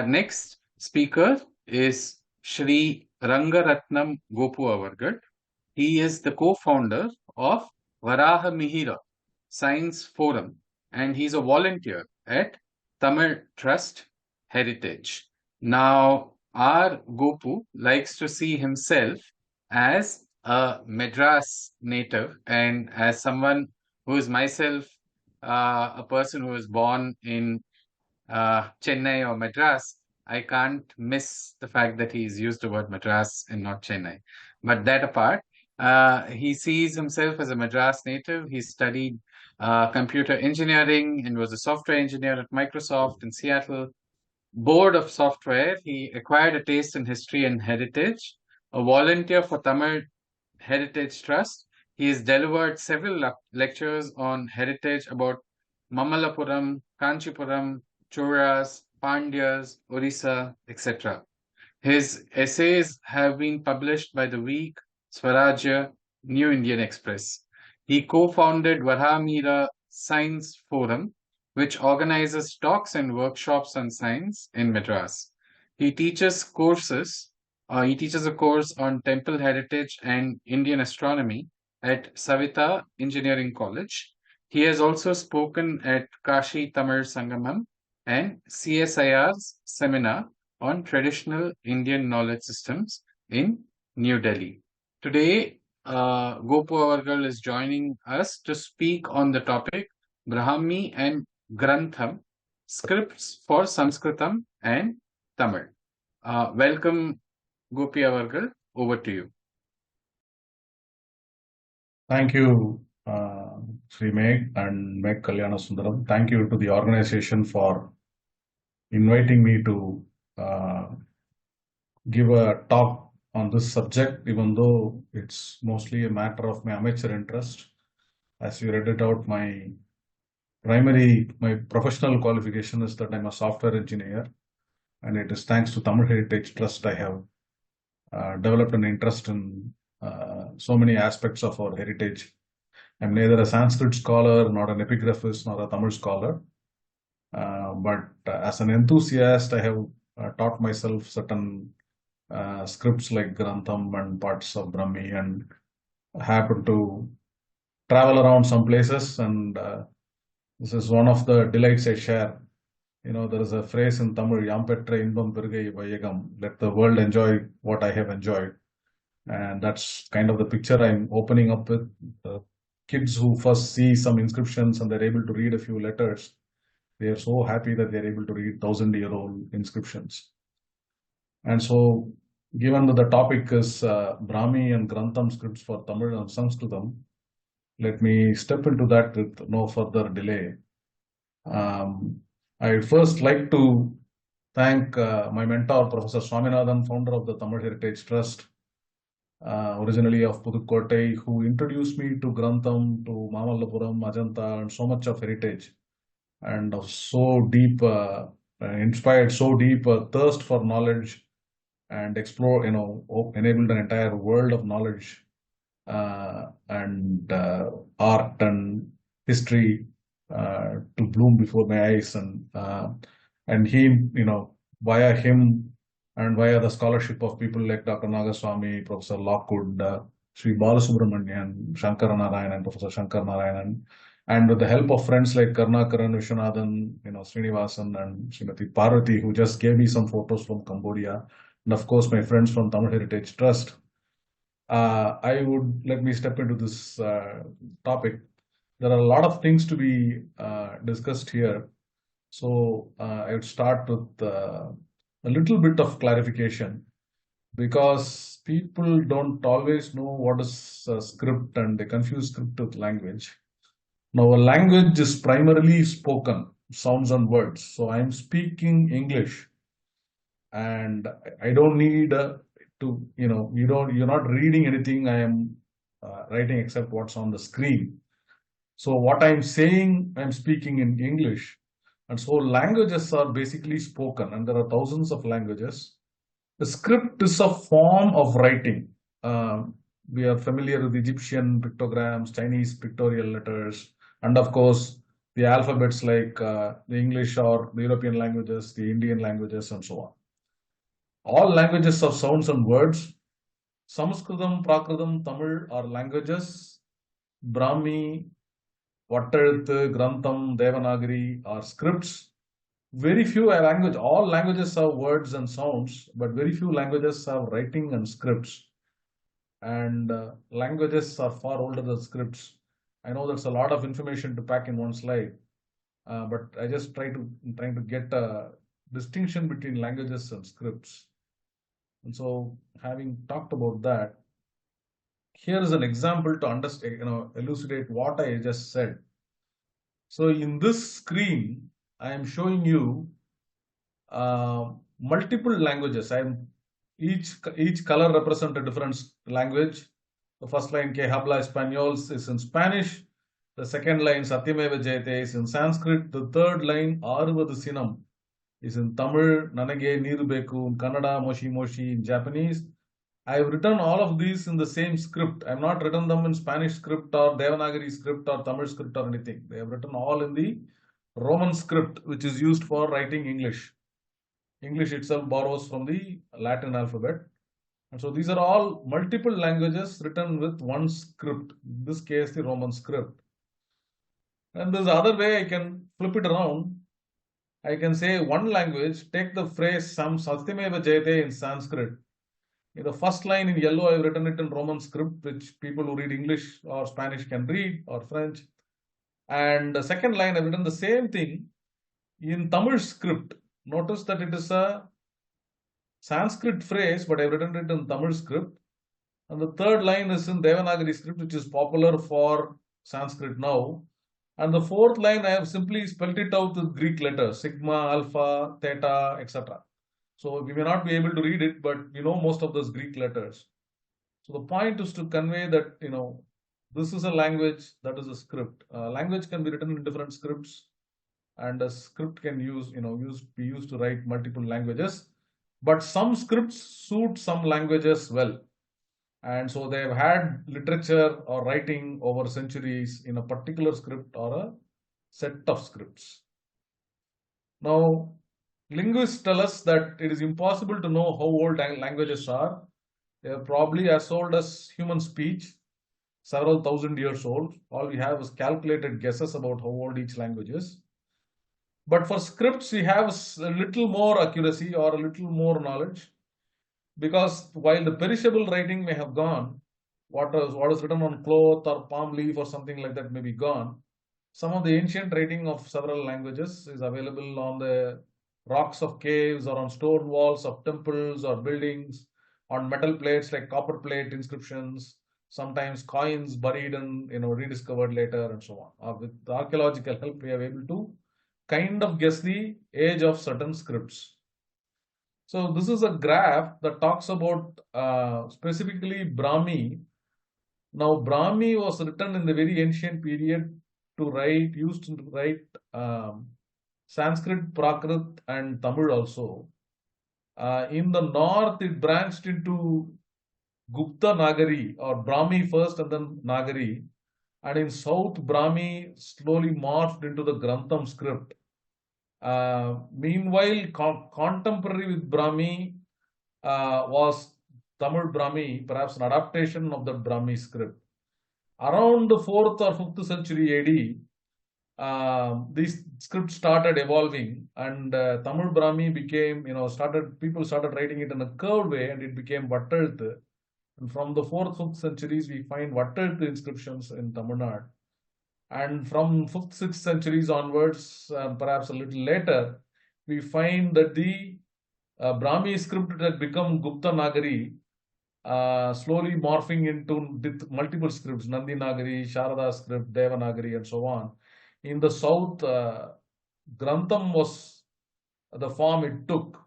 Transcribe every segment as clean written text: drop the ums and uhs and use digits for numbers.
Our next speaker is Shri Rangarathnam Gopu Avargal. He is the co-founder of Varahamihira Science Forum, and he's a volunteer at Tamil Trust Heritage. Now, our Gopu likes to see himself as a Madras native, and as someone who is myself a person who was born in Chennai or Madras, I can't miss the fact that he's used the word Madras and not Chennai. But that apart, he sees himself as a Madras native. He studied computer engineering and was a software engineer at Microsoft in Seattle. Board of Software, he acquired a taste in history and heritage. A volunteer for Tamil Heritage Trust, he has delivered several lectures on heritage about Mamallapuram, Kanchipuram, Choras, Pandyas, Orissa, etc. His essays have been published by the Week, Swarajya, New Indian Express. He co-founded Varahamihira Science Forum, which organizes talks and workshops on science in Madras. He teaches a course on temple heritage and Indian astronomy at Savita Engineering College. He has also spoken at Kashi Tamil Sangamam and CSIR's seminar on traditional Indian knowledge systems in New Delhi. Today, Gopu Avargal is joining us to speak on the topic Brāhmī and Grantham, scripts for Saṃskṛtam and Tamil. Welcome, Gopi Avargal. Over to you. Thank you, Sri Meg and Meg Kalyana Sundaram. Thank you to the organization for inviting me to give a talk on this subject, even though it's mostly a matter of my amateur interest. As you read it out, my professional qualification is that I'm a software engineer, and it is thanks to Tamil Heritage Trust I have developed an interest in so many aspects of our heritage. I'm neither a Sanskrit scholar, nor an epigraphist, nor a Tamil scholar. But as an enthusiast, I have taught myself certain scripts like Grantham and parts of Brāhmī, and happened to travel around some places. And this is one of the delights I share. You know, there is a phrase in Tamil, Yampetra inbam pirgai vayagam, let the world enjoy what I have enjoyed. And that's kind of the picture I'm opening up with. Kids who first see some inscriptions and they're able to read a few letters, they are so happy that they're able to read 1,000-year-old inscriptions. And so, given that the topic is Brāhmī and Grantham scripts for Tamil and Saṃskṛtam, let me step into that with no further delay. I'd first like to thank my mentor, Professor Swaminathan, founder of the Tamil Heritage Trust, originally of Pudukkottai, who introduced me to Grantham, to Mamallapuram, Ajanta, and so much of heritage, and of so deep, inspired so deep a thirst for knowledge, and explore, enabled an entire world of knowledge and art and history to bloom before my eyes, and he, via him and via the scholarship of people like Dr. Nagaswamy, Professor Lockwood, Sri Balasubramanian, Shankara Narayanan, Professor Shankar Narayanan, and with the help of friends like Karnakaran, Vishwanathan, Srinivasan, and Srimati Parvati, who just gave me some photos from Cambodia, and of course my friends from Tamil Heritage Trust. Let me step into this topic. There are a lot of things to be discussed here. So I would start with a little bit of clarification, because people don't always know what is a script, and they confuse script with language. Now, a language is primarily spoken, sounds and words. So I'm speaking English, and I don't need you're not reading anything I am writing except what's on the screen. So what I'm saying, I'm speaking in English. And so languages are basically spoken, and there are thousands of languages. The script is a form of writing. We are familiar with Egyptian pictograms, Chinese pictorial letters, and of course, the alphabets like the English or the European languages, the Indian languages, and so on. All languages of sounds and words. Saṃskṛtam, Prākritam, Tamil are languages. Brāhmī, Vatteluthu, Grantham, Devanagari are scripts. Very few language. All languages have words and sounds, but very few languages have writing and scripts. And languages are far older than scripts. I know that's a lot of information to pack in one slide, but I just trying to get a distinction between languages and scripts. And so, having talked about that, here is an example to understand, elucidate what I just said. So, in this screen, I am showing you multiple languages. Each color represents a different language. The first line, Que habla español, is in Spanish. The second line, Satyameva Jayate, is in Sanskrit. The third line, Aruvadu Sinam, is in Tamil. Nanage Nirubeku in Kannada, Moshi Moshi in Japanese. I have written all of these in the same script. I have not written them in Spanish script or Devanagari script or Tamil script or anything. They have written all in the Roman script, which is used for writing English. English itself borrows from the Latin alphabet. And so these are all multiple languages written with one script, in this case, the Roman script. And there's other way I can flip it around. I can say one language, take the phrase Satyameva Jayate in Sanskrit. In the first line in yellow, I've written it in Roman script, which people who read English or Spanish can read, or French. And the second line, I've written the same thing in Tamil script. Notice that it is a Sanskrit phrase, but I've written it in Tamil script. And the third line is in Devanagari script, which is popular for Sanskrit now. And the fourth line, I have simply spelled it out with Greek letters, sigma, alpha, theta, etc. So we may not be able to read it, but we know most of those Greek letters. So the point is to convey that, this is a language, that is a script. Language can be written in different scripts, and a script can be used to write multiple languages. But some scripts suit some languages well. And so they have had literature or writing over centuries in a particular script or a set of scripts. Now, linguists tell us that it is impossible to know how old languages are. They are probably as old as human speech, several thousand years old. All we have is calculated guesses about how old each language is. But for scripts, we have a little more accuracy or a little more knowledge, because while the perishable writing may have gone, what is written on cloth or palm leaf or something like that may be gone, some of the ancient writing of several languages is available on the rocks of caves or on stone walls of temples or buildings, on metal plates like copper plate inscriptions, sometimes coins buried and rediscovered later, and so on. With archaeological help, we are able to kind of guess the age of certain scripts. So this is a graph that talks about specifically Brāhmī. Now Brāhmī was written in the very ancient period used to write Sanskrit, Prakrit and Tamil also. In the north, it branched into Gupta Nagari, or Brāhmī first and then Nagari. And in south, Brāhmī slowly morphed into the Grantham script. Meanwhile, contemporary with Brāhmī was Tamil Brāhmī, perhaps an adaptation of the Brāhmī script. Around the 4th or 5th century AD, these scripts started evolving, and Tamil Brāhmī became, people started writing it in a curved way, and it became Vatteluthu. And from the 4th, 5th centuries, we find Vatteluthu inscriptions in Tamil Nadu. And from 5th, 6th centuries onwards, perhaps a little later, we find that the Brāhmī script had become Gupta Nagari, slowly morphing into multiple scripts, Nandi Nagari, Sharada script, Devanagari, and so on. In the south, Grantham was the form it took.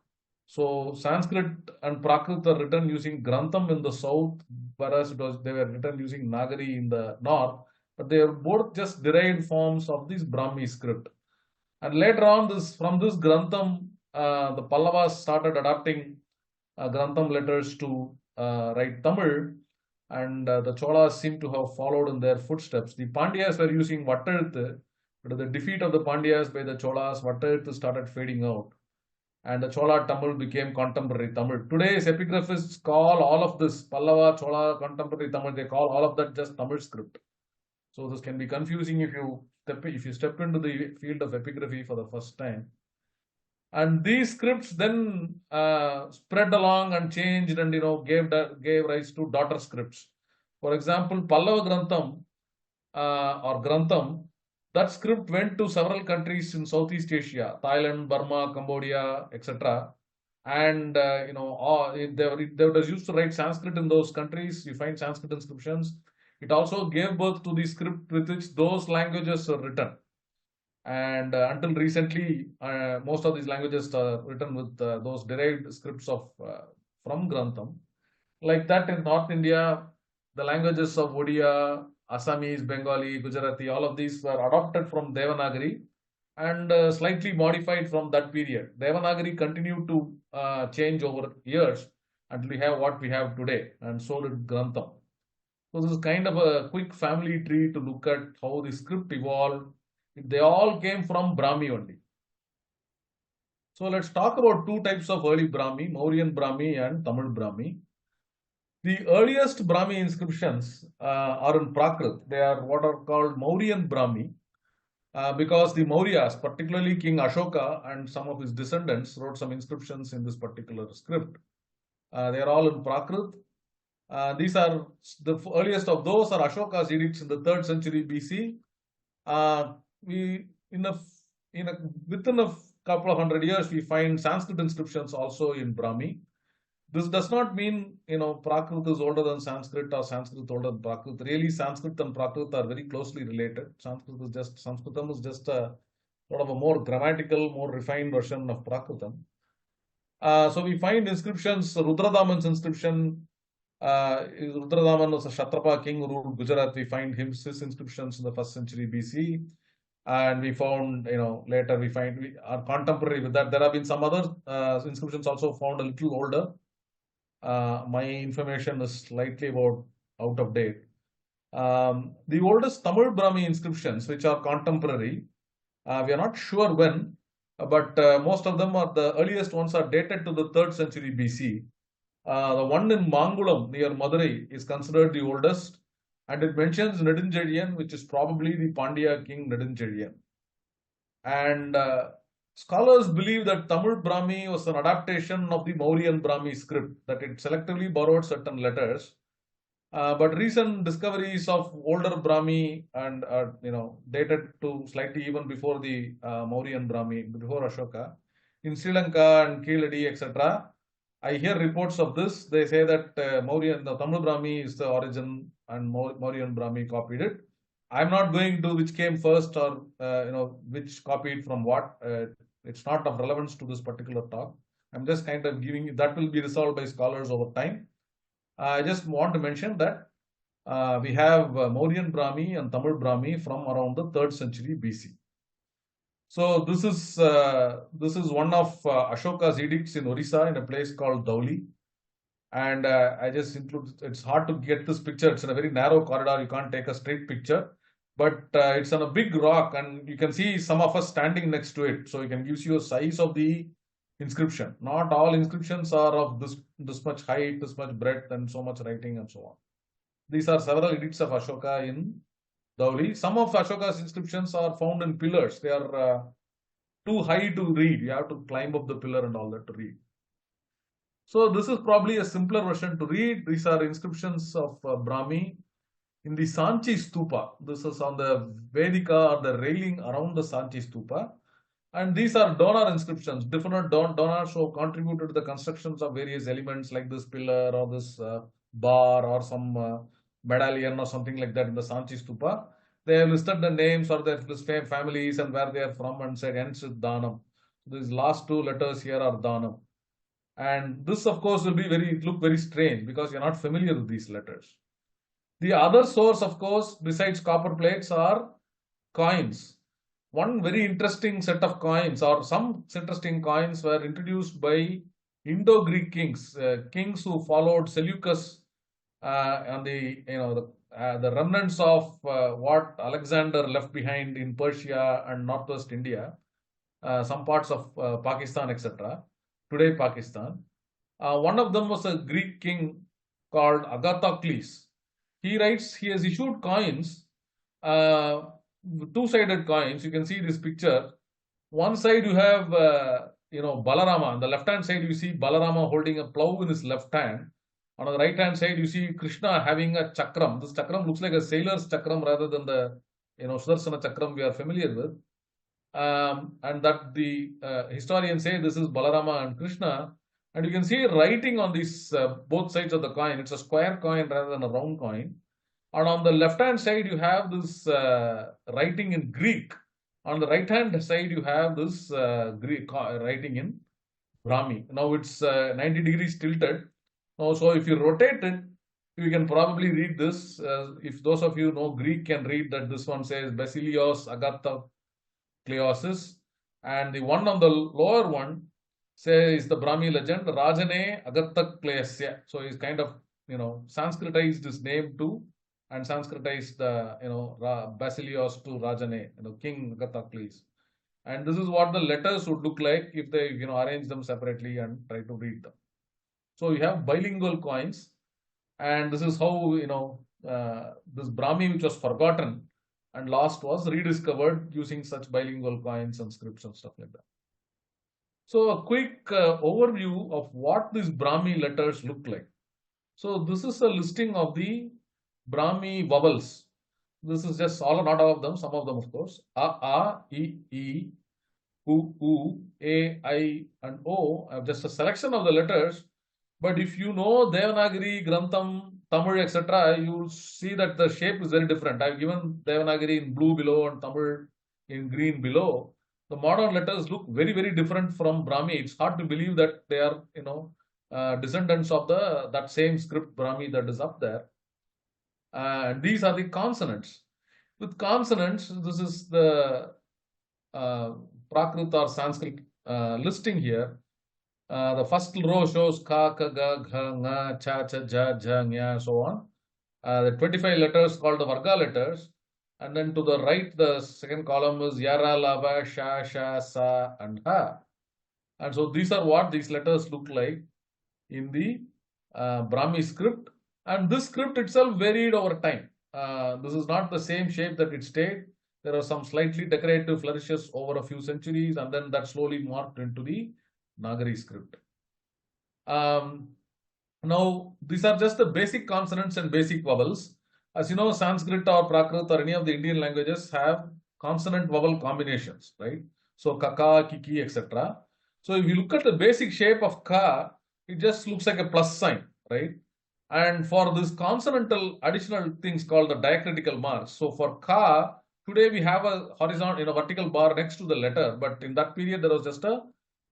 So Sanskrit and Prakrit are written using Grantham in the south, whereas they were written using Nagari in the north. But they are both just derived forms of this Brāhmī script. And later on, from this Grantham, the Pallavas started adapting Grantham letters to write Tamil, and the Cholas seem to have followed in their footsteps. The Pandyas were using Vatteluthu, But the defeat of the Pandyas by the Cholas, Vatayathu started fading out, and the Chola Tamil became contemporary Tamil. Today's epigraphists call all of this Pallava, Chola, contemporary Tamil, they call all of that just Tamil script. So this can be confusing if you step into the field of epigraphy for the first time. And these scripts then spread along and changed, and gave rise to daughter scripts. For example, Pallava Grantham or Grantham, that script went to several countries in Southeast Asia, Thailand, Burma, Cambodia, etc. And they was used to write Sanskrit in those countries. You find Sanskrit inscriptions. It also gave birth to the script with which those languages are written. And until recently, most of these languages are written with those derived scripts from Grantham. Like that, in North India, the languages of Odia, Assamese, Bengali, Gujarati, all of these were adopted from Devanagari and slightly modified from that period. Devanagari continued to change over years until we have what we have today, and so did Grantham. So this is kind of a quick family tree to look at how the script evolved. They all came from Brāhmī only. So let's talk about two types of early Brāhmī, Mauryan Brāhmī and Tamil Brāhmī. The earliest Brāhmī inscriptions are in Prakrit. They are what are called Mauryan Brāhmī because the Mauryas, particularly King Ashoka and some of his descendants, wrote some inscriptions in this particular script. They are all in Prakrit. These are the earliest of those are Ashoka's edicts in the 3rd century BC. Within a couple of hundred years, we find Sanskrit inscriptions also in Brāhmī. This does not mean, Prakrit is older than Sanskrit or Sanskrit is older than Prakrit. Really, Sanskrit and Prakrit are very closely related. Saṃskṛtam is just a sort of a more grammatical, more refined version of Prakritam. So we find inscriptions, Rudradaman's inscription. Rudradaman was a Kshatrapa king who ruled Gujarat. We find his inscriptions in the 1st century BC. And we found, later we find we are contemporary with that. There have been some other inscriptions also found a little older. My information is slightly out of date. The oldest Tamil Brāhmī inscriptions, which are contemporary, we are not sure when, but most of them are the earliest ones are dated to the 3rd century BC. The one in Mangulam near Madurai is considered the oldest, and it mentions Nedunchezhiyan, which is probably the Pandya king Nedunchezhiyan. And scholars believe that Tamil Brāhmī was an adaptation of the Mauryan Brāhmī script, that it selectively borrowed certain letters. But recent discoveries of older Brāhmī and dated to slightly even before the Mauryan Brāhmī, before Ashoka, in Sri Lanka and Keeladi, etc. I hear reports of this. They say that the Tamil Brāhmī is the origin and Mauryan Brāhmī copied it. I'm not going to which came first or which copied from what. It's not of relevance to this particular talk. I'm just kind of giving that will be resolved by scholars over time. I just want to mention that we have Mauryan Brāhmī and Tamil Brāhmī from around the 3rd century BC. So this is one of Ashoka's edicts in Orissa in a place called Dhauli. And I just include, it's hard to get this picture. It's in a very narrow corridor. You can't take a straight picture, but it's on a big rock and you can see some of us standing next to it. So it can gives you a size of the inscription. Not all inscriptions are of this much height, this much breadth and so much writing and so on. These are several edicts of Ashoka in Dhauli. Some of Ashoka's inscriptions are found in pillars. They are too high to read. You have to climb up the pillar and all that to read. So this is probably a simpler version to read. These are inscriptions of Brāhmī in the Sanchi Stupa. This is on the Vedika or the railing around the Sanchi Stupa. And these are donor inscriptions. Different donors who contributed to the constructions of various elements like this pillar or this bar or some medallion or something like that in the Sanchi Stupa. They have listed the names or their families and where they are from and said ends with Dhanam. These last two letters here are Dhanam. And this, of course, will be look very strange because you're not familiar with these letters. The other source, of course, besides copper plates are coins. One very interesting set of coins or some interesting coins were introduced by Indo-Greek kings, kings who followed Seleucus on the the remnants of what Alexander left behind in Persia and northwest India, some parts of Pakistan, etc. Today Pakistan. One of them was a Greek king called Agathocles. He writes he has issued coins, two-sided coins. You can see this picture. One side you have Balarama. On the left-hand side you see Balarama holding a plow in his left hand. On the right-hand side you see Krishna having a chakram. This chakram looks like a sailor's chakram rather than the Sudarsana chakram we are familiar with. And that the historians say this is Balarama and Krishna. And you can see writing on these both sides of the coin. It's a square coin rather than a round coin. And on the left-hand side, you have this writing in Greek. On the right-hand side, you have this Greek writing in Brāhmī. Now it's 90 degrees tilted. Now, so if you rotate it, you can probably read this. If those of you know Greek can read that this one says Basilios Agathocleosis, and the one on the lower one says the Brāhmī legend Rajane Agathocleasya. So he's kind of Sanskritized his name to and Sanskritized Basilios to Rajane, King Agathocles. And this is what the letters would look like if they arrange them separately and try to read them. So you have bilingual coins, and this is how this Brāhmī, which was forgotten and lost, was rediscovered using such bilingual coins and scripts and stuff like that. So a quick overview of what these Brāhmī letters look like. So this is a listing of the Brāhmī vowels. This is just not all of them, some of them of course. A, I, U, A, I and O are just a selection of the letters. But if you know Devanagari, Grantham, Tamil, etc., you will see that the shape is very different. I've given Devanagari in blue below and Tamil in green below. The modern letters look very, very different from Brāhmī. It's hard to believe that they are descendants of that same script Brāhmī that is up there. And these are the consonants. With consonants, this is the Prakrit or Sanskrit listing here. The first row shows ka, ka, ga, gha, nga, cha, cha, ja, ja, nya, so on. The 25 letters called the Varga letters. And then to the right, the second column is Yara, Lava, Sha, Sha, Sa, and Ha. And so these are what these letters look like in the Brāhmī script. And this script itself varied over time. This is not the same shape that it stayed. There are some slightly decorative flourishes over a few centuries, and then that slowly morphed into the Nagari script. Now, these are just the basic consonants and basic vowels. As you know, Sanskrit or Prakrit or any of the Indian languages have consonant-vowel combinations, right? So, kaka, kiki, etc. So, if you look at the basic shape of ka, it just looks like a plus sign, right? And for this consonantal additional things called the diacritical marks. So, for ka, today we have a horizontal, vertical bar next to the letter, but in that period there was just a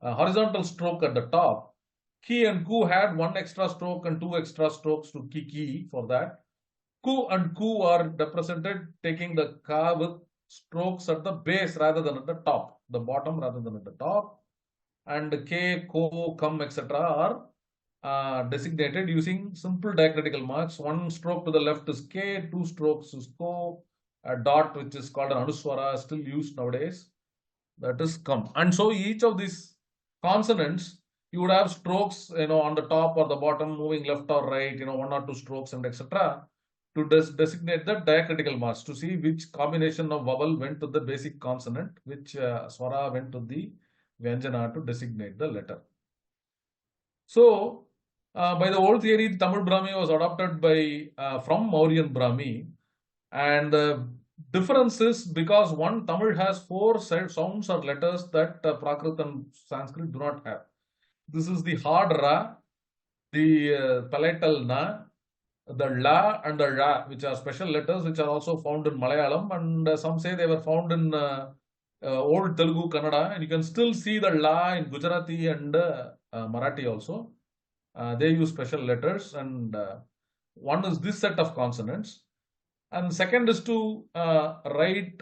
horizontal stroke at the top. Ki and ku had one extra stroke and two extra strokes to ki for that. Ku and ku are represented taking the ka with strokes at the base rather than at the top, the bottom rather than at the top. And ke, ko, kam, etc. are designated using simple diacritical marks. One stroke to the left is ke, two strokes is ko, a dot which is called an anuswara, still used nowadays, that is kam. And so each of these consonants, you would have strokes, on the top or the bottom, moving left or right, one or two strokes and etc. to designate the diacritical marks, to see which combination of vowel went to the basic consonant, which swara went to the vyanjana to designate the letter. So, by the old theory, the Tamil Brāhmī was adopted from Mauryan Brāhmī, and the difference is because Tamil has 4 sounds or letters that Prakrit and Sanskrit do not have. This is the hard Ra, the palatal Na, the La and the Ra, which are special letters which are also found in Malayalam, and some say they were found in old Telugu, Kannada, and you can still see the La in Gujarati and Marathi also. They use special letters, and one is this set of consonants. And second is to write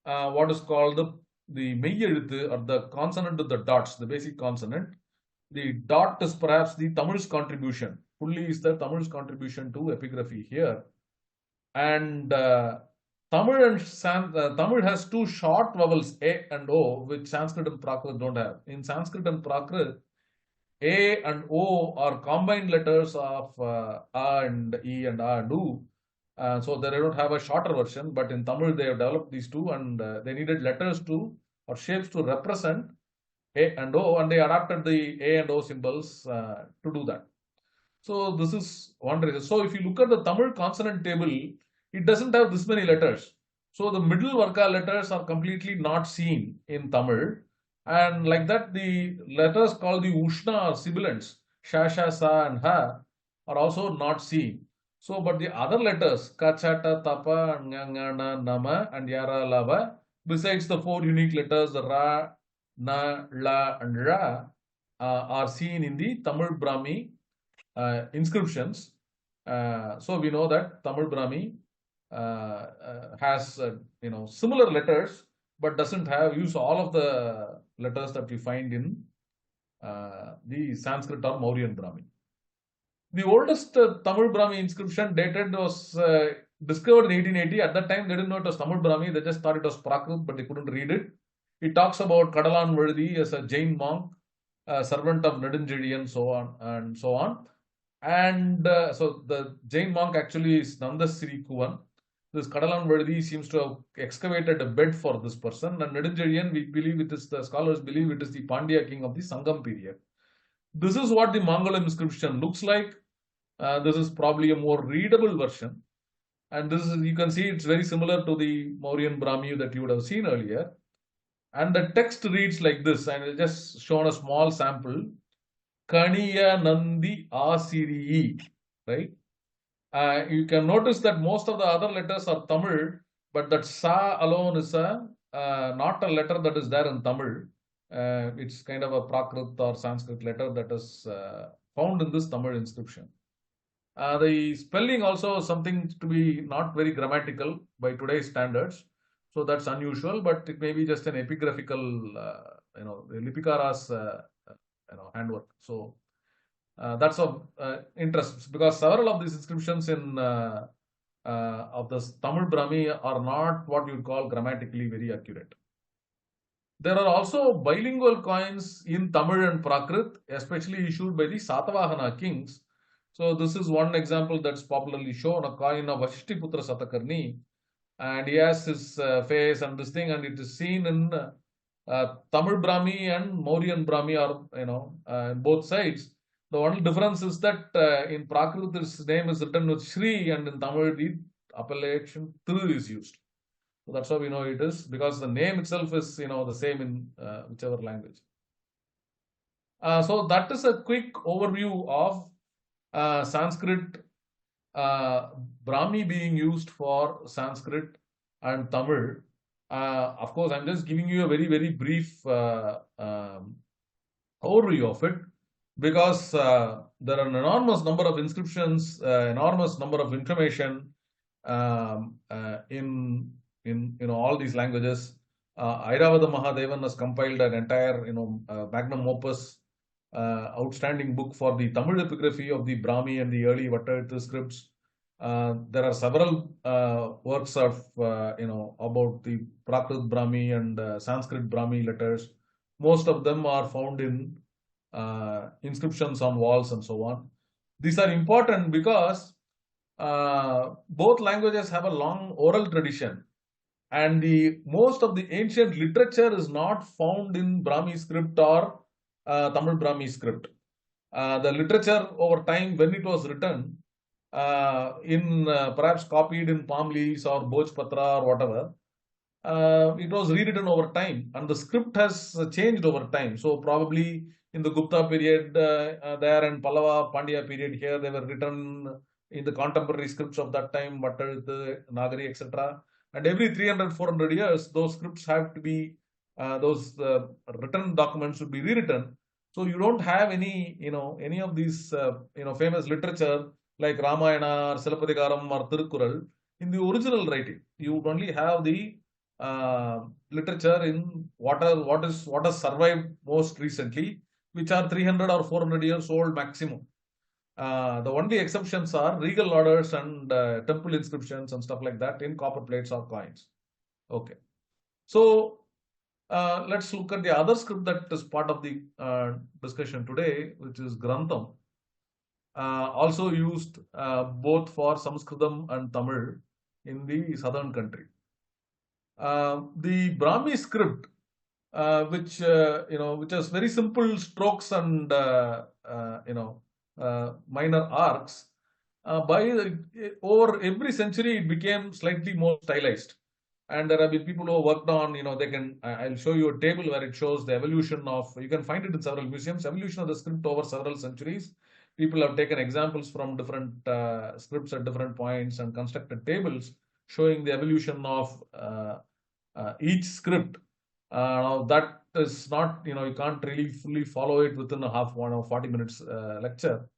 what is called the meyyeluthu, or the consonant with the dots, the basic consonant. The dot is perhaps the Tamil's contribution fully is the Tamil's contribution to epigraphy here. And Tamil has two short vowels, A and O, which Sanskrit and Prakrit don't have. In Sanskrit and Prakrit, A and O are combined letters of A and E and A and U. So they don't have a shorter version, but in Tamil they have developed these two, and they needed letters to or shapes to represent A and O, and they adapted the A and O symbols to do that. So this is one reason. So if you look at the Tamil consonant table, it doesn't have this many letters. So the middle Varka letters are completely not seen in Tamil. And like that, the letters called the Ushna or sibilants, Sha, Sha, Sa and Ha, are also not seen. So, but the other letters, Kachata, Tapa, Ngangana, Nama and Yara, Lava, besides the four unique letters, Ra, Na, La and Ra, are seen in the Tamil Brāhmī inscriptions. So we know that Tamil Brāhmī has similar letters, but doesn't use all of the letters that we find in the Sanskrit or Mauryan Brāhmī. The oldest Tamil Brāhmī inscription was discovered in 1880. At that time, they didn't know it was Tamil Brāhmī. They just thought it was Prakrit, but they couldn't read it. It talks about Kadalan Vazhi as a Jain monk, servant of Nedunjezhiyan, so on and so on. And so the Jain monk actually is Nandasri Kuvan. This Kadalan Vazhi seems to have excavated a bed for this person. And Nedunjezhiyan, we believe it is, the scholars believe it is the Pandya king of the Sangam period. This is what the Mangalam inscription looks like. This is probably a more readable version. And this is, you can see it's very similar to the Mauryan Brāhmī that you would have seen earlier. And the text reads like this, and I'll just shown a small sample. Kaniya Nandi Asiriyi, right? You can notice that most of the other letters are Tamil, but that Sa alone is not a letter that is there in Tamil. It's kind of a Prakrit or Sanskrit letter that is found in this Tamil inscription. The spelling also is something to be not very grammatical by today's standards, so that's unusual. But it may be just an epigraphical, Lipikara's handwork. So that's of interest, because several of these inscriptions in of the Tamil Brāhmī are not what you would call grammatically very accurate. There are also bilingual coins in Tamil and Prakrit, especially issued by the Satavahana kings. So this is one example that's popularly shown, a coin of Vasishtiputra Satakarni, and he has his face and this thing, and it is seen in Tamil Brāhmī and Mauryan Brāhmī, or both sides. The only difference is that in Prakrit his name is written with Shri, and in Tamil the appellation Thiru is used. So that's how we know it is, because the name itself is the same in whichever language. So that is a quick overview of Sanskrit Brāhmī being used for Sanskrit and Tamil. Of course, I'm just giving you a very, very brief overview of it, because there are an enormous number of inscriptions, enormous number of information in all these languages. Airavada Mahadevan has compiled an entire magnum opus, outstanding book for the Tamil epigraphy of the Brāhmī and the early Vattarthu scripts. There are several works of about the Prakrit Brāhmī and Sanskrit Brāhmī letters. Most of them are found in inscriptions on walls and so on. These are important because both languages have a long oral tradition, and most of the ancient literature is not found in Brāhmī script or Tamil Brāhmī script. The literature over time, when it was written, perhaps copied in palm leaves or Bhojpatra or whatever, it was rewritten over time, and the script has changed over time. So probably in the Gupta period there, and Pallava Pandya period here, they were written in the contemporary scripts of that time, Vattarthu, Nagari, etc. And every 300-400 years, those scripts have to be, those written documents should be rewritten. So you don't have any of these famous literature like Ramayana or Silappatikaram or Tirukkural in the original writing. You would only have the literature in what has survived most recently, which are 300 or 400 years old maximum. The only exceptions are regal orders and temple inscriptions and stuff like that in copper plates or coins. Okay. So let's look at the other script that is part of the discussion today, which is Grantham. Also used both for Saṃskṛtam and Tamil in the southern country. The Brāhmī script, which has very simple strokes and minor arcs. Over every century, it became slightly more stylized. And there have been people who worked on, I'll show you a table where it shows the evolution of, you can find it in several museums, evolution of the script over several centuries. People have taken examples from different scripts at different points and constructed tables showing the evolution of each script. That is not, you can't really fully follow it within a half 1 or 40 minutes lecture.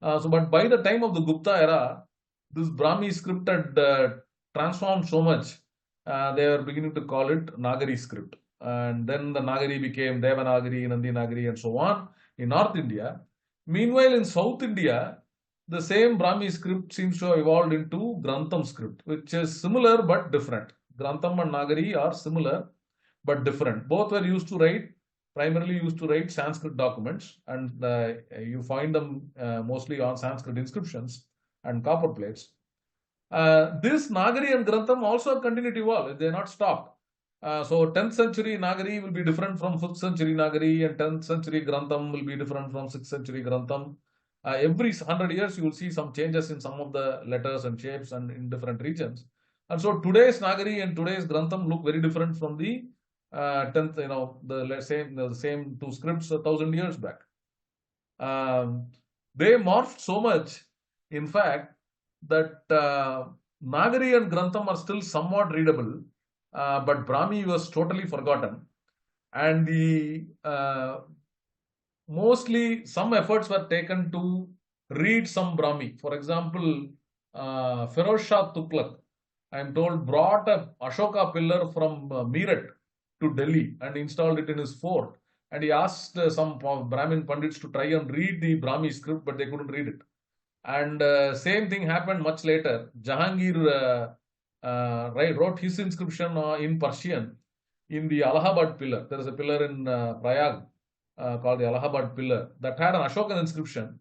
But by the time of the Gupta era, this Brāhmī script had transformed so much, they were beginning to call it Nagari script. And then the Nagari became Devanagari, Nandi Nagari, and so on in North India. Meanwhile, in South India, the same Brāhmī script seems to have evolved into Grantham script, which is similar but different. Grantham and Nagari are similar but different. Both were primarily used to write Sanskrit documents, and you find them mostly on Sanskrit inscriptions and copper plates. This Nagari and Grantham also continue to evolve. They are not stopped. So 10th century Nagari will be different from 5th century Nagari, and 10th century Grantham will be different from 6th century Grantham. Every 100 years, you will see some changes in some of the letters and shapes and in different regions. And so today's Nagari and today's Grantham look very different from the 10th, the same two scripts 1,000 years back. They morphed so much, in fact, that Nagari and Grantham are still somewhat readable, but Brāhmī was totally forgotten. And mostly some efforts were taken to read some Brāhmī. For example, Feroz Shah Tughlaq, I am told, brought a Ashoka pillar from Meerut to Delhi and installed it in his fort. And he asked some Brahmin Pandits to try and read the Brāhmī script, but they couldn't read it. And same thing happened much later. Jahangir wrote his inscription in Persian in the Allahabad pillar. There is a pillar in Prayag called the Allahabad pillar that had an Ashokan inscription.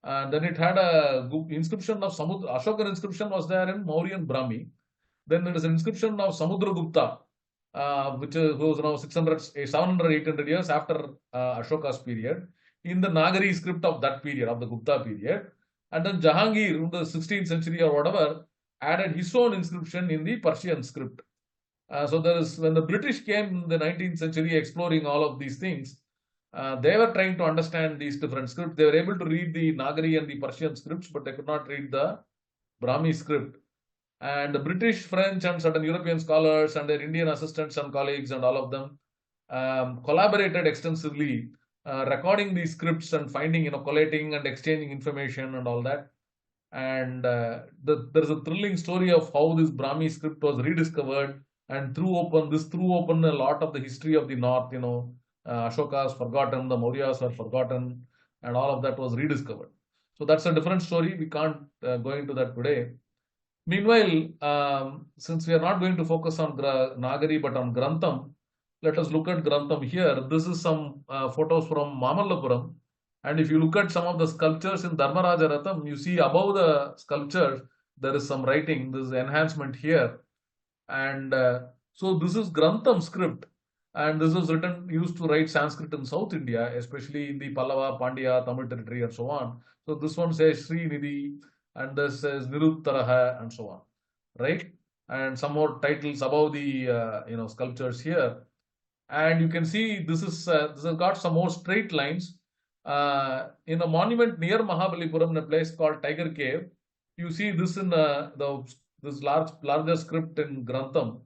And then it had a inscription of Samudra. Ashokan inscription was there in Mauryan Brāhmī. Then there is an inscription of Samudragupta, which was now 700, 800 years after Ashoka's period, in the Nagari script of that period, of the Gupta period. And then Jahangir, in the 16th century or whatever, added his own inscription in the Persian script. So there is, when the British came in the 19th century exploring all of these things, they were trying to understand these different scripts. They were able to read the Nagari and the Persian scripts, but they could not read the Brāhmī script. And the British, French, and certain European scholars and their Indian assistants and colleagues and all of them collaborated extensively, recording these scripts and finding, collating and exchanging information and all that. And there's a thrilling story of how this Brāhmī script was rediscovered and threw open a lot of the history of the North. Ashoka was forgotten, the Mauryas were forgotten, and all of that was rediscovered. So that's a different story. We can't go into that today. Meanwhile, since we are not going to focus on Nagari but on Grantham, let us look at Grantham here. This is some photos from Mamallapuram. And if you look at some of the sculptures in Dharmarajaratham, you see above the sculpture, there is some writing, this is enhancement here. And so this is Grantham script. And this is used to write Sanskrit in South India, especially in the Pallava, Pandya, Tamil territory, and so on. So this one says Sri Nidhi, and this says Niruttaraha, and so on, right? And some more titles above the sculptures here. And you can see this has got some more straight lines. In a monument near Mahabalipuram, in a place called Tiger Cave, you see this in this larger script in Grantham.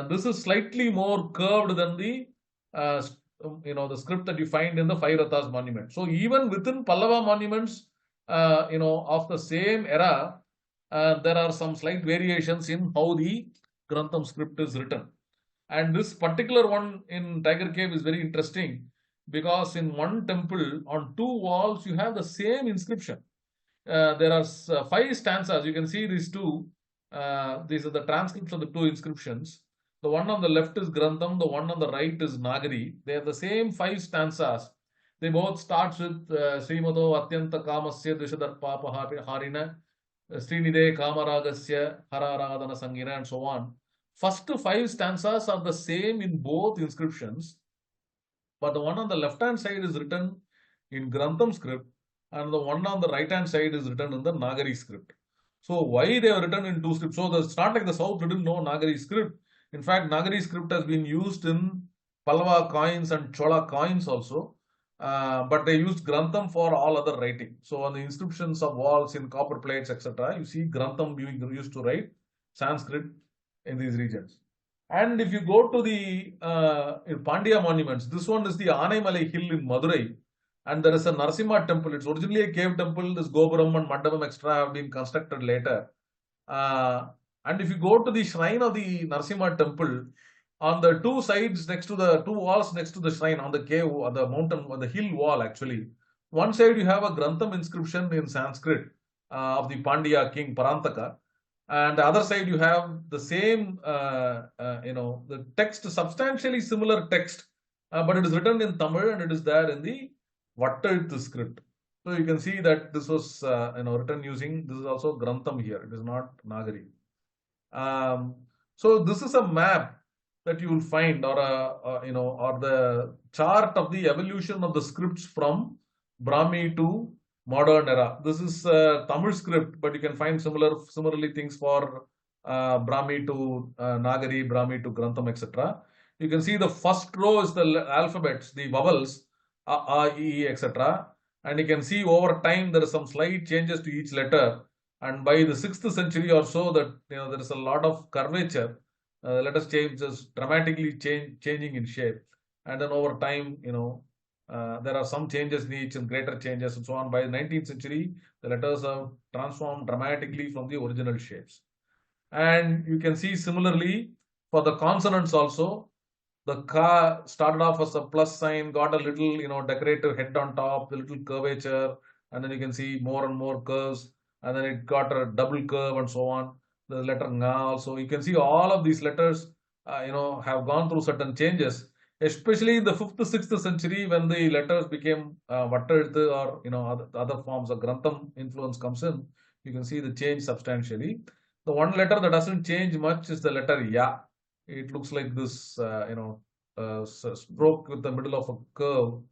This is slightly more curved than the the script that you find in the Five Rathas monument. So even within Pallava monuments, of the same era, there are some slight variations in how the Grantham script is written. And this particular one in Tiger Cave is very interesting. because in one temple on two walls you have the same inscription. There are 5 stanzas. You can see these two. These are the transcripts of the 2 inscriptions. The one on the left is Grantham, the one on the right is Nagari. They have the same 5 stanzas. They both start with Srimado Atyanta Kamasya Drishadarpa Harina, Srinide Kamaragasya Hararadana Sangina, and so on. First 5 stanzas are the same in both inscriptions, but the one on the left hand side is written in Grantham script, and the one on the right hand side is written in the Nagari script. So why they are written in 2 scripts? So it's not like the South didn't know Nagari script. In fact, Nagari script has been used in Pallava coins and Chola coins also, but they used Grantham for all other writing. So on the inscriptions of walls in copper plates, etc., you see Grantham being used to write Sanskrit in these regions. And if you go to the Pandya monuments, this one is the Anaimalai hill in Madurai, and there is a Narasimha temple. It's originally a cave temple. This Gopuram and Mandapam extra have been constructed later. And if you go to the shrine of the Narasimha temple, on the 2 sides next to the 2 walls next to the shrine, on the cave, on the mountain, on the hill wall actually, one side you have a Grantham inscription in Sanskrit of the Pandya king Parantaka, and the other side you have the same, the text, substantially similar text, but it is written in Tamil and it is there in the Vattalthu script. So you can see that this was written using, this is also Grantham here, it is not Nagari. So this is a map that you will find, or or the chart of the evolution of the scripts from Brāhmī to modern era. This is Tamil script, but you can find similarly things for Brāhmī to Nagari, Brāhmī to Grantham, etc. You can see the first row is the alphabets, the vowels, A, E, etc. And you can see over time there is some slight changes to each letter. And by the 6th century or so, that there is a lot of curvature. Letters change, just dramatically changing in shape. And then over time, there are some changes in each and greater changes and so on. By the 19th century, the letters have transformed dramatically from the original shapes. And you can see similarly for the consonants also, the ka started off as a plus sign, got a little, decorative head on top, a little curvature, and then you can see more and more curves, and then it got a double curve and so on. The letter nga also, you can see all of these letters, have gone through certain changes, especially in the 5th, 6th century when the letters became Vattalthu or, other forms of Grantham influence comes in. You can see the change substantially. The one letter that doesn't change much is the letter ya. It looks like this, stroke with the middle of a curve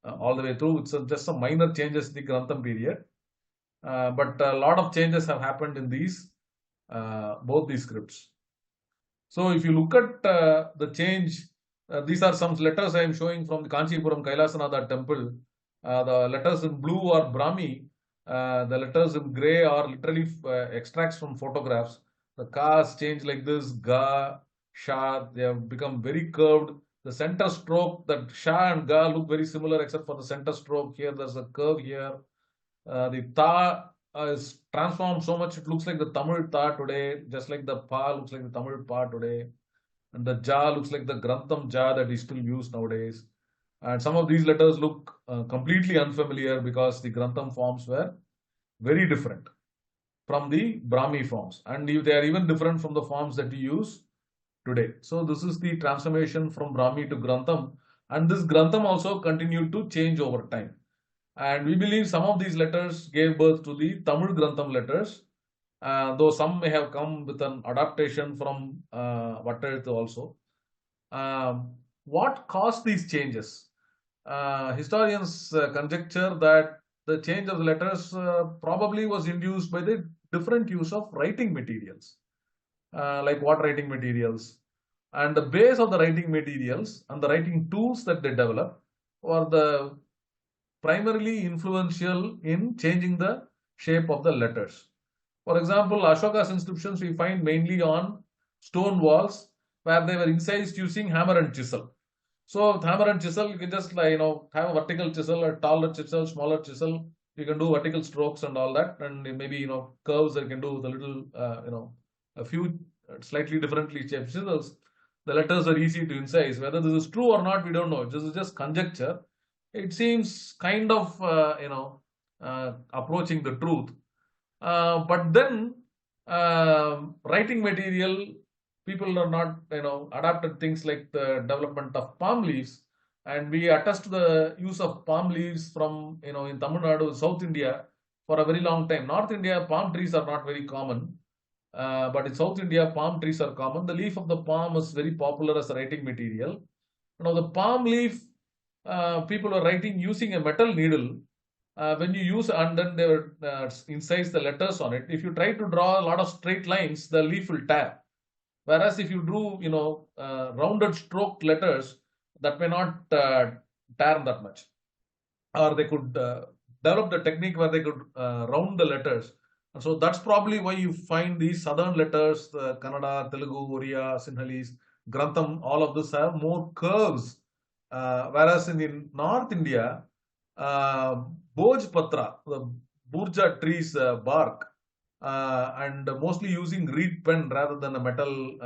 all the way through. It's just some minor changes in the Grantham period. But a lot of changes have happened in these, both these scripts. So if you look at the change, these are some letters I am showing from the Kanchipuram Kailasanatha temple. The letters in blue are Brāhmī. The letters in grey are literally extracts from photographs. The Ka's change like this, Ga, Sha, they have become very curved. The center stroke, that Sha and Ga look very similar except for the center stroke. Here there's a curve here. The Ta is transformed so much it looks like the Tamil Ta today, just like the Pa looks like the Tamil Pa today. And the Ja looks like the Grantham Ja that is still used nowadays. And some of these letters look completely unfamiliar because the Grantham forms were very different from the Brāhmī forms. And they are even different from the forms that we use today. So this is the transformation from Brāhmī to Grantham. And this Grantham also continued to change over time. And we believe some of these letters gave birth to the Tamil Grantham letters, though some may have come with an adaptation from Vattalthu also. What caused these changes? Historians conjecture that the change of the letters probably was induced by the different use of writing materials, like what writing materials. And the base of the writing materials and the writing tools that they developed were the primarily influential in changing the shape of the letters. For example, Ashoka's inscriptions we find mainly on stone walls where they were incised using hammer and chisel. So with hammer and chisel, you can just have a vertical chisel, a taller chisel, smaller chisel. You can do vertical strokes and all that, and maybe curves that you can do with a little a few slightly differently shaped chisels. The letters are easy to incise. Whether this is true or not, we don't know. This is just conjecture. it seems kind of, approaching the truth. But then writing material, people are not, adapted things like the development of palm leaves, and we attest to the use of palm leaves from, in Tamil Nadu, South India, for a very long time. North India, palm trees are not very common, but in South India, palm trees are common. The leaf of the palm is very popular as a writing material. The palm leaf, people are writing using a metal needle. When you use, and then they will incise the letters on it. If you try to draw a lot of straight lines, the leaf will tear. Whereas if you drew, rounded stroke letters, that may not tear that much. Or they could develop the technique where they could round the letters. And so that's probably why you find these southern letters, Kannada, Telugu, Oriya, Sinhalese, Grantham, all of this have more curves. Whereas in North India, Bhojpatra, the burja trees bark, and mostly using reed pen rather than a metal,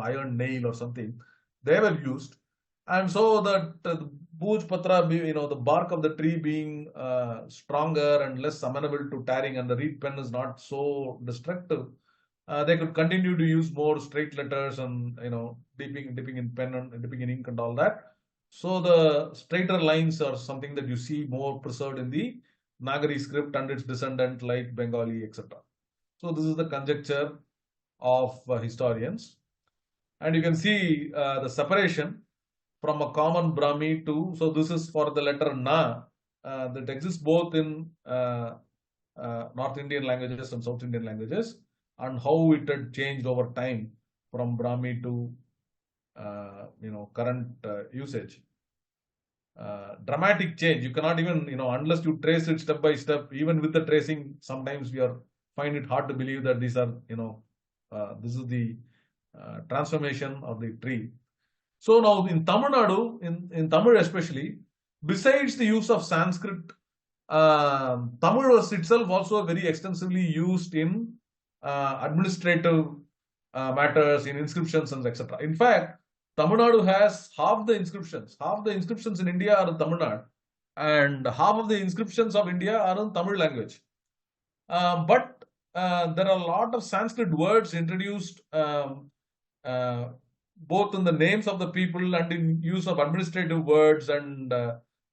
iron nail or something, they were used. And so that Bhojpatra, the bark of the tree being stronger and less amenable to tearing, and the reed pen is not so destructive, they could continue to use more straight letters and, dipping in pen and dipping in ink and all that. So the straighter lines are something that you see more preserved in the Nagari script and its descendant like Bengali, etc. So this is the conjecture of historians. And you can see the separation from a common Brāhmī to, so this is for the letter Na, that exists both in North Indian languages and South Indian languages, and how it had changed over time from Brāhmī to current usage. Dramatic change. You cannot even, unless you trace it step by step, even with the tracing, sometimes we find it hard to believe that these are, this is the transformation of the tree. So now in Tamil Nadu, in Tamil especially, besides the use of Sanskrit, Tamil was itself also very extensively used in administrative matters, in inscriptions and etc. In fact, Tamil Nadu has half the inscriptions. Half the inscriptions in India are in Tamil Nadu, and half of the inscriptions of India are in Tamil language. But there are a lot of Sanskrit words introduced, both in the names of the people and in use of administrative words and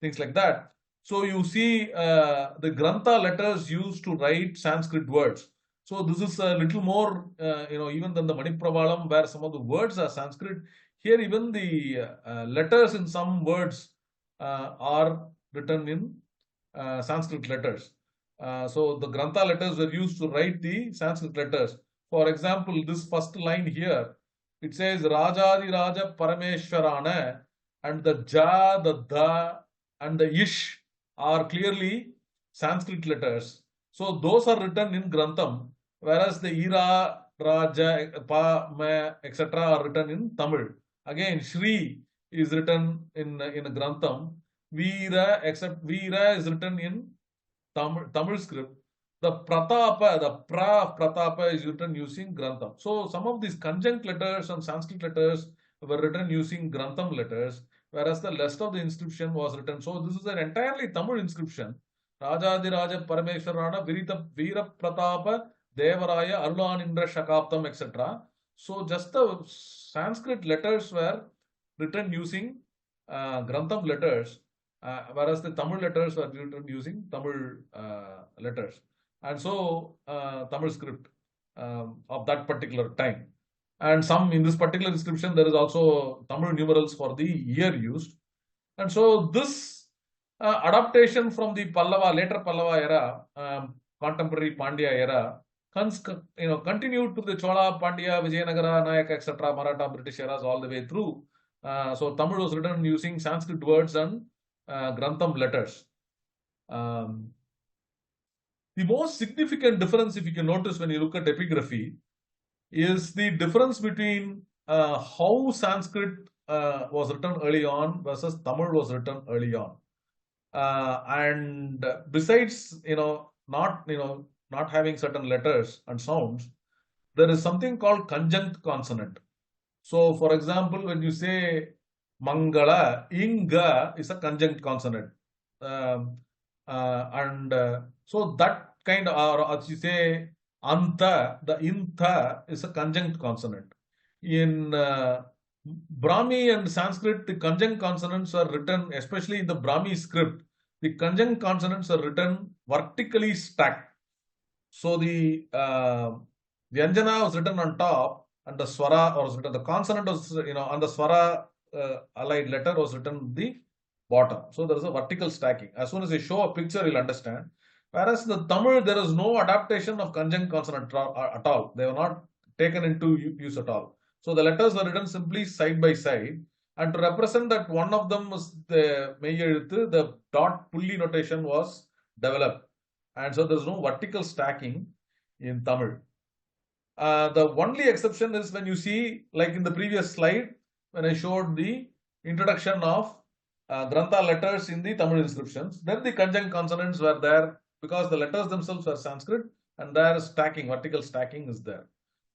things like that. So you see the Grantha letters used to write Sanskrit words. So this is a little more, even than the Manipravalam, where some of the words are Sanskrit. Here even the letters in some words are written in Sanskrit letters. So the Grantha letters were used to write the Sanskrit letters. For example, this first line here, it says Rajadi Raja Parameshwarana, and the Ja, the Da, and the Ish are clearly Sanskrit letters. So those are written in Grantham, whereas the Ira, Raja, Pa, Ma, etc. are written in Tamil. Again, Shri is written in Grantham. Veera, except Veera is written in Tamil script. The Pratapa, the Pra of Pratapa is written using Grantham. So some of these conjunct letters and Sanskrit letters were written using Grantham letters, whereas the rest of the inscription was written. So this is an entirely Tamil inscription. Rajadi Raja Parameshwarana Veera Pratapa Devaraya Arulanindra Shakaptam, etc. So just the Sanskrit letters were written using Grantham letters, whereas the Tamil letters were written using Tamil letters. And so Tamil script of that particular time. And some in this particular inscription, there is also Tamil numerals for the year used. And so this adaptation from the Pallava, later Pallava era, contemporary Pandya era, continued to the Chola, Pandya, Vijayanagara, Nayaka, etc., Maratha, British eras all the way through. So Tamil was written using Sanskrit words and Grantham letters. The most significant difference, if you can notice when you look at epigraphy, is the difference between how Sanskrit was written early on versus Tamil was written early on. And besides, not having certain letters and sounds, there is something called conjunct consonant. So, for example, when you say Mangala, Inga is a conjunct consonant. So that kind of, or as you say, Anta, the Intha is a conjunct consonant. In Brāhmī and Sanskrit, the conjunct consonants are written, especially in the Brāhmī script, the conjunct consonants are written vertically stacked. So the Vyanjana was written on top, and the Swara was written, the consonant was, on the Swara allied letter was written on the bottom. So there is a vertical stacking. As soon as I show a picture, you'll understand. Whereas in the Tamil, there is no adaptation of conjunct consonant at all. They were not taken into use at all. So the letters were written simply side by side. And to represent that one of them was the Meyyezhuthu, the dot pulli notation was developed. And so there's no vertical stacking in Tamil. The only exception is when you see, like in the previous slide, when I showed the introduction of Grantha letters in the Tamil inscriptions, then the conjunct consonants were there because the letters themselves are Sanskrit, and their stacking, vertical stacking is there.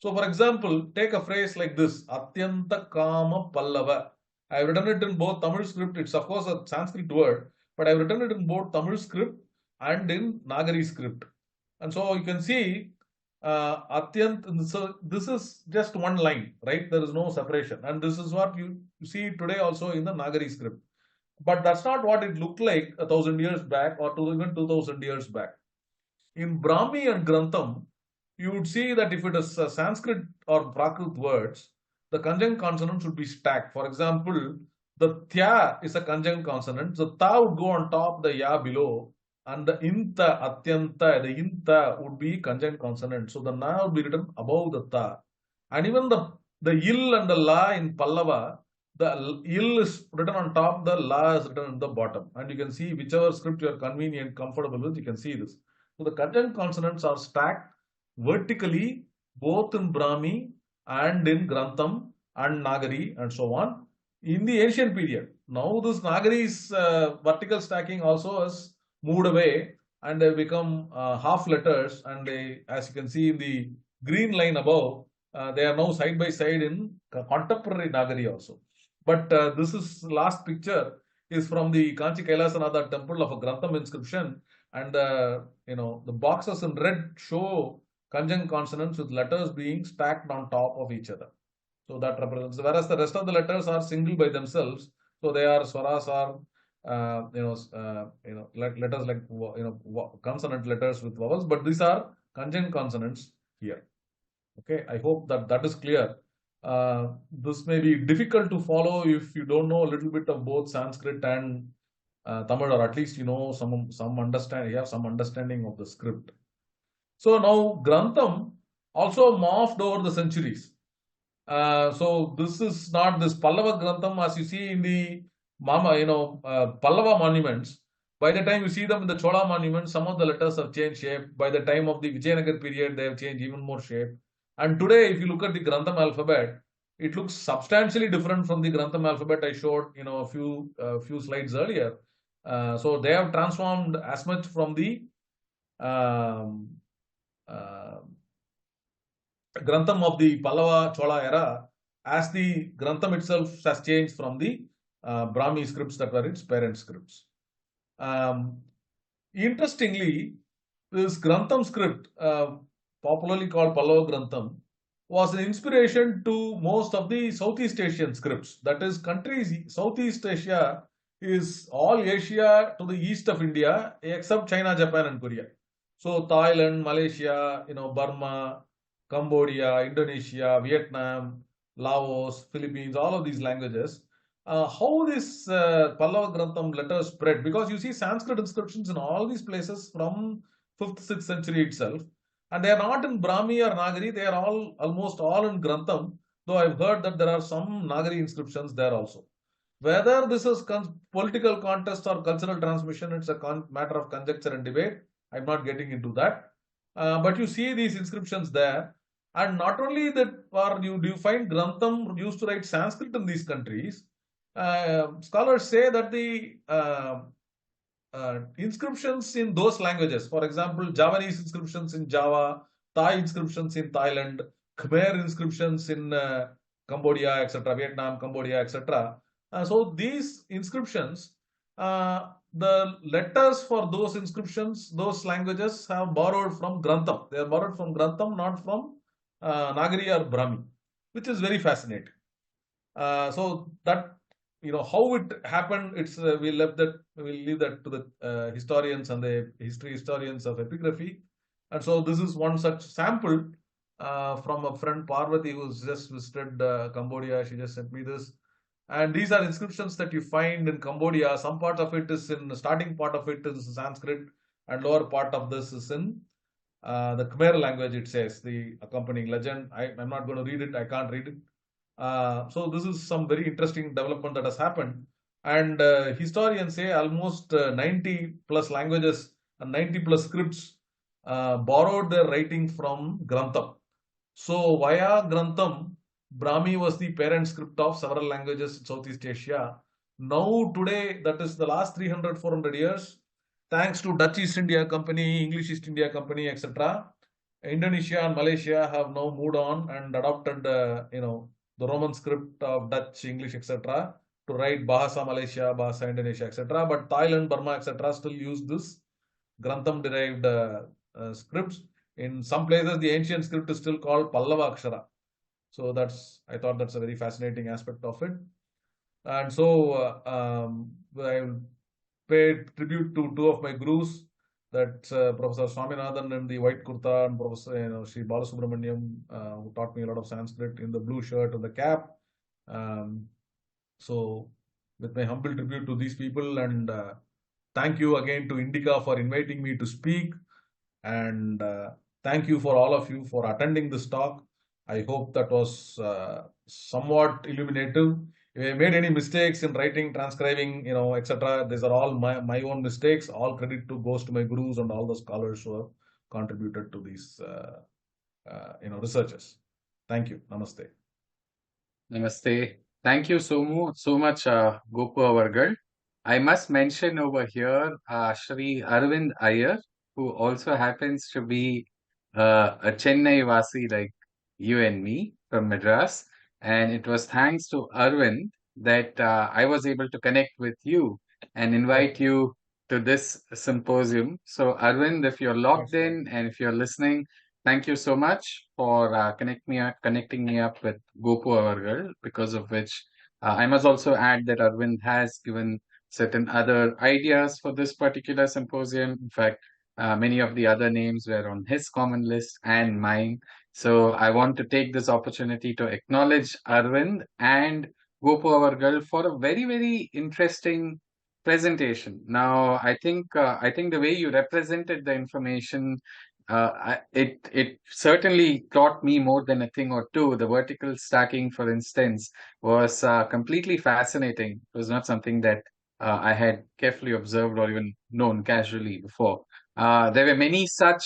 So, for example, take a phrase like this, Atyanta Kama Pallava. I have written it in both Tamil script. It's of course a Sanskrit word, but I have written it in both Tamil script and in Nagari script. And so you can see Atyant, so this is just one line, right? There is no separation. And this is what you see today also in the Nagari script. But that's not what it looked like 1,000 years back or even 2,000 years back. In Brāhmī and Grantham, you would see that if it is Sanskrit or Prakrit words, the conjunct consonants would be stacked. For example, the Thya is a conjunct consonant. The Ta would go on top, the Ya below, and the Inta, Atyanta, the Inta would be conjunct consonant. So the Na would be written above the Ta. And even the Il and the La in Pallava, the Il is written on top, the La is written on the bottom. And you can see whichever script you are convenient, comfortable with, you can see this. So the conjunct consonants are stacked vertically both in Brāhmī and in Grantham and Nagari and so on in the ancient period. Now this Nagari's vertical stacking also has moved away and they become half letters, and they, as you can see in the green line above, they are now side by side in contemporary Nagari also. But this is last picture is from the Kanchi Kailasanatha temple of a Grantham inscription, and the boxes in red show conjunct consonants with letters being stacked on top of each other. So that represents, whereas the rest of the letters are single by themselves. So they are swaras are letters like consonant letters with vowels, but these are conjunct consonants here. Okay, I hope that is clear. This may be difficult to follow if you don't know a little bit of both Sanskrit and Tamil, or at least some understanding. You have some understanding of the script. So now Grantham also morphed over the centuries. So this is not this Pallava Grantham as you see in the Pallava monuments. By the time you see them in the Chola monuments, some of the letters have changed shape. By the time of the Vijayanagar period, they have changed even more shape. And today, if you look at the Grantham alphabet, it looks substantially different from the Grantham alphabet I showed, a few slides earlier. So they have transformed as much from the Grantham of the Pallava Chola era as the Grantham itself has changed from the Brāhmī scripts that were its parent scripts. Interestingly, this Grantham script, popularly called Pallava Grantham, was an inspiration to most of the Southeast Asian scripts. That is, countries, Southeast Asia is all Asia to the east of India except China, Japan and Korea. So Thailand, Malaysia, Burma, Cambodia, Indonesia, Vietnam, Laos, Philippines, all of these languages. How this Pallava Grantham letters spread, because you see Sanskrit inscriptions in all these places from 5th, 6th century itself, and they are not in Brāhmī or Nagari, they are almost all in Grantham, though I've heard that there are some Nagari inscriptions there also. Whether this is political contest or cultural transmission, it's a matter of conjecture and debate. I'm not getting into that. But you see these inscriptions there. And not only that, do you find Grantham used to write Sanskrit in these countries? Scholars say that the inscriptions in those languages, for example, Javanese inscriptions in Java, Thai inscriptions in Thailand, Khmer inscriptions in Cambodia, etc., Vietnam, Cambodia, etc., So these inscriptions, the letters for those inscriptions, those languages have borrowed from Grantham. They are borrowed from Grantham, not from Nagari or Brāhmī, which is very fascinating. So that, how it happened, it's we'll leave that to the historians and the history historians of epigraphy. And so this is one such sample from a friend Parvati who's just visited Cambodia. She just sent me this. And these are inscriptions that you find in Cambodia. Some part of it is in the starting part of it is Sanskrit, and lower part of this is in the Khmer language. It says the accompanying legend. I'm not going to read it. I can't read it. So this is some very interesting development that has happened. And historians say almost 90 plus languages and 90 plus scripts borrowed their writing from Grantham. So via Grantham, Brāhmī was the parent script of several languages in Southeast Asia. Now today, that is the last 300, 400 years, thanks to Dutch East India Company, English East India Company, etc., Indonesia and Malaysia have now moved on and adopted, the Roman script of Dutch, English, etc., to write Bahasa Malaysia, Bahasa Indonesia, etc. But Thailand, Burma, etc., still use this Grantham-derived scripts. In some places, the ancient script is still called Pallava Akshara. So I thought that's a very fascinating aspect of it. And so I will pay tribute to two of my gurus, that's Professor Swaminathan in the white kurta and Professor Sri Balasubramaniam, who taught me a lot of Sanskrit, in the blue shirt and the cap. So with my humble tribute to these people, and thank you again to INDICA for inviting me to speak, and thank you for all of you for attending this talk. I hope that was somewhat illuminative. If I made any mistakes in writing, transcribing, etc., these are all my own mistakes. All credit goes to my gurus and all the scholars who have contributed to these researches. Thank you. Namaste. Namaste. Thank you so much, Gopu Avargal. I must mention over here Shri Arvind Iyer, who also happens to be a Chennai Vasi like you and me from Madras. And it was thanks to Arvind that I was able to connect with you and invite you to this symposium. So, Arvind, if you're logged in and if you're listening, thank you so much for connecting me up with Gopu Avargal, because of which I must also add that Arvind has given certain other ideas for this particular symposium. In fact, many of the other names were on his common list and mine. So I want to take this opportunity to acknowledge Arvind and Gopu Avargal for a very, very interesting presentation. Now, I think the way you represented the information, it certainly taught me more than a thing or two. The vertical stacking, for instance, was completely fascinating. It was not something that I had carefully observed or even known casually before. There were many such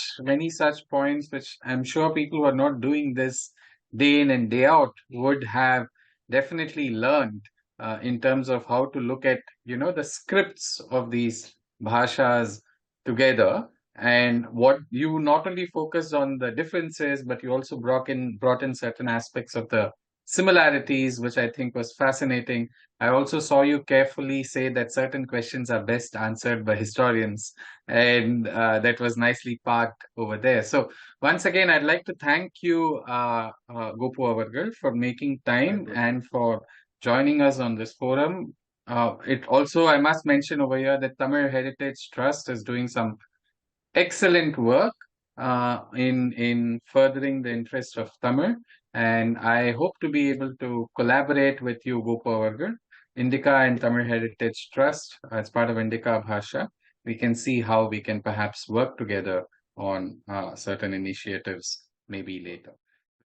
points which I'm sure people who are not doing this day in and day out would have definitely learned in terms of how to look at, the scripts of these bhashas together. And what you not only focused on the differences, but you also brought in certain aspects of the similarities, which I think was fascinating. I also saw you carefully say that certain questions are best answered by historians, and that was nicely parked over there. So once again, I'd like to thank you, Gopu Avargal, for making time and for joining us on this forum. It also, I must mention over here that Tamil Heritage Trust is doing some excellent work in furthering the interest of Tamil, and I hope to be able to collaborate with you, Gopu Avargal, INDICA and Tamil Heritage Trust as part of INDICA Bhasha. We can see how we can perhaps work together on certain initiatives maybe later.